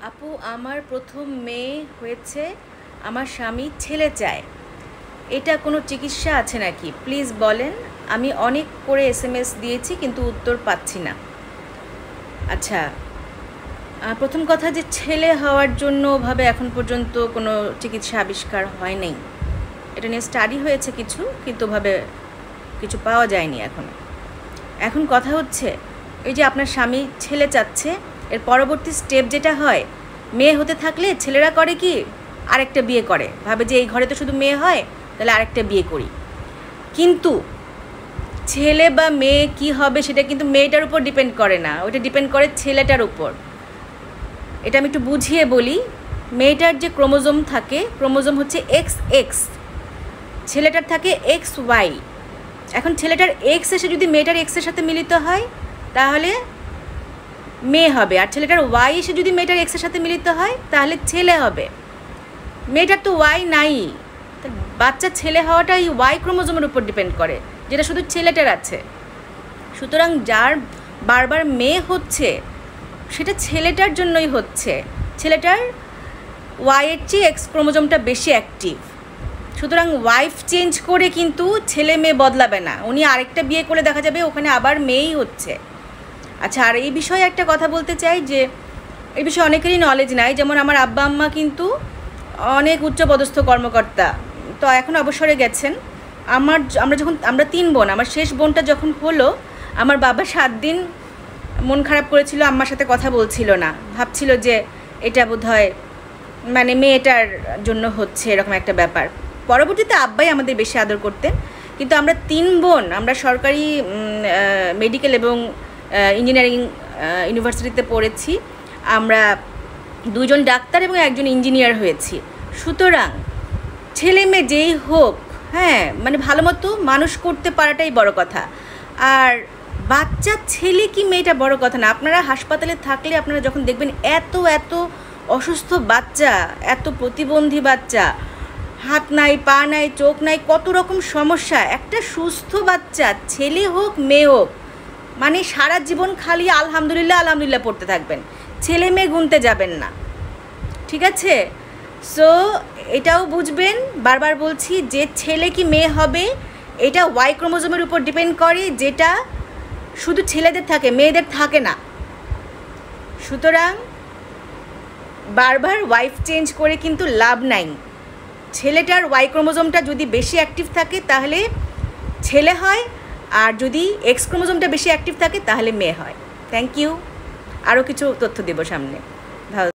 আপু আমার প্রথম মেয়ে হয়েছে, আমার স্বামী ছেলে চায়, এটা কোনো চিকিৎসা আছে নাকি প্লিজ বলেন। আমি অনেক করে SMS দিয়েছি কিন্তু উত্তর পাচ্ছি না। আচ্ছা, প্রথম কথা যে ছেলে হওয়ার জন্য ভাবে এখন পর্যন্ত কোনো চিকিৎসা আবিষ্কার হয় নাই, এটা নিয়ে স্টাডি হয়েছে কিছু, কিন্তু ভাবে কিছু পাওয়া যায়নি এখন কথা হচ্ছে এই যে আপনার স্বামী ছেলে চাচ্ছে, এর পরবর্তী স্টেপ যেটা হয়, মেয়ে হতে থাকলে ছেলেরা করে কি আরেকটা বিয়ে করে, ভাবে যে এই ঘরে তো শুধু মেয়ে হয়, তাহলে আরেকটা বিয়ে করি। কিন্তু ছেলে বা মেয়ে কি হবে সেটা কিন্তু মেয়েটার উপর ডিপেন্ড করে না, ওটা ডিপেন্ড করে ছেলেটার উপর। এটা আমি একটু বুঝিয়ে বলি। মেয়েটার যে ক্রোমোজোম থাকে, ক্রোমোজোম হচ্ছে XX, ছেলেটার থাকে XY। এখন ছেলেটার X এসে যদি মেয়েটার X এর সাথে মিলিত হয় তাহলে মেয়ে হবে, আর ছেলেটার Y এসে যদি মেয়েটার X এর সাথে মিলিত হয় তাহলে ছেলে হবে। মেয়েটার তো Y নাই, বাচ্চা ছেলে হওয়াটা এই Y ক্রোমোজোমের উপর ডিপেন্ড করে, যেটা শুধু ছেলেটার আছে। সুতরাং যার বারবার মেয়ে হচ্ছে সেটা ছেলেটার জন্যই হচ্ছে, ছেলেটার Y এর চেয়ে X ক্রোমোজোমটা বেশি অ্যাক্টিভ। সুতরাং ওয়াইফ চেঞ্জ করে কিন্তু ছেলে মেয়ে বদলাবে না, উনি আরেকটা বিয়ে করে দেখা যাবে ওখানে আবার মেয়েই হচ্ছে। আচ্ছা, আর এই বিষয়ে একটা কথা বলতে চাই যে এই বিষয়ে অনেকেরই নলেজ নাই। যেমন আমার আব্বা আম্মা কিন্তু অনেক উচ্চপদস্থ কর্মকর্তা, তো এখন অবসরে গেছেন। আমরা 3 বোন, আমার শেষ বোনটা যখন হলো, আমার বাবা 7 দিন মন খারাপ করেছিল, আম্মার সাথে কথা বলছিল না, ভাবছিল যে এটা বোধহয় মানে মেয়েটার জন্য হচ্ছে, এরকম একটা ব্যাপার। পরবর্তীতে আব্বাই আমাদের বেশি আদর করতেন। কিন্তু আমরা 3 বোন, আমরা সরকারি মেডিকেল এবং ইঞ্জিনিয়ারিং ইউনিভার্সিটিতে পড়েছি, আমরা 2 জন ডাক্তার এবং 1 জন ইঞ্জিনিয়ার হয়েছি। সুতরাং ছেলে মেয়ে যেই হোক, হ্যাঁ, মানে ভালো মতো মানুষ করতে পারাটাই বড় কথা। আর বাচ্চা ছেলে কি মেয়েটা বড় কথা না। আপনারা হাসপাতালে থাকলে আপনারা যখন দেখবেন এত এত অসুস্থ বাচ্চা, এত প্রতিবন্ধী বাচ্চা, হাত নাই, পা নাই, চোখ নাই, কত রকম সমস্যা, একটা সুস্থ বাচ্চা ছেলে হোক মেয়ে হোক, মানে সারা জীবন খালি আলহামদুলিল্লাহ আলহামদুলিল্লাহ পড়তে থাকবেন, ছেলে মেয়ে গুনতে যাবেন না, ঠিক আছে? সো এটাও বুঝবেন, বারবার বলছি যে ছেলে কি মেয়ে হবে এটা Y ক্রোমোজোমের উপর ডিপেন্ড করে, যেটা শুধু ছেলেদের থাকে, মেয়েদের থাকে না। সুতরাং বারবার ওয়াইফ চেঞ্জ করে কিন্তু লাভ নাই। ছেলেটার Y ক্রোমোজোমটা যদি বেশি অ্যাক্টিভ থাকে তাহলে ছেলে হয়, আর যদি X ক্রোমোজোমটা বেশি অ্যাক্টিভ থাকে তাহলে মেয়ে হয়। Thank you. আরও কিছু তথ্য দেব সামনে। ভালো।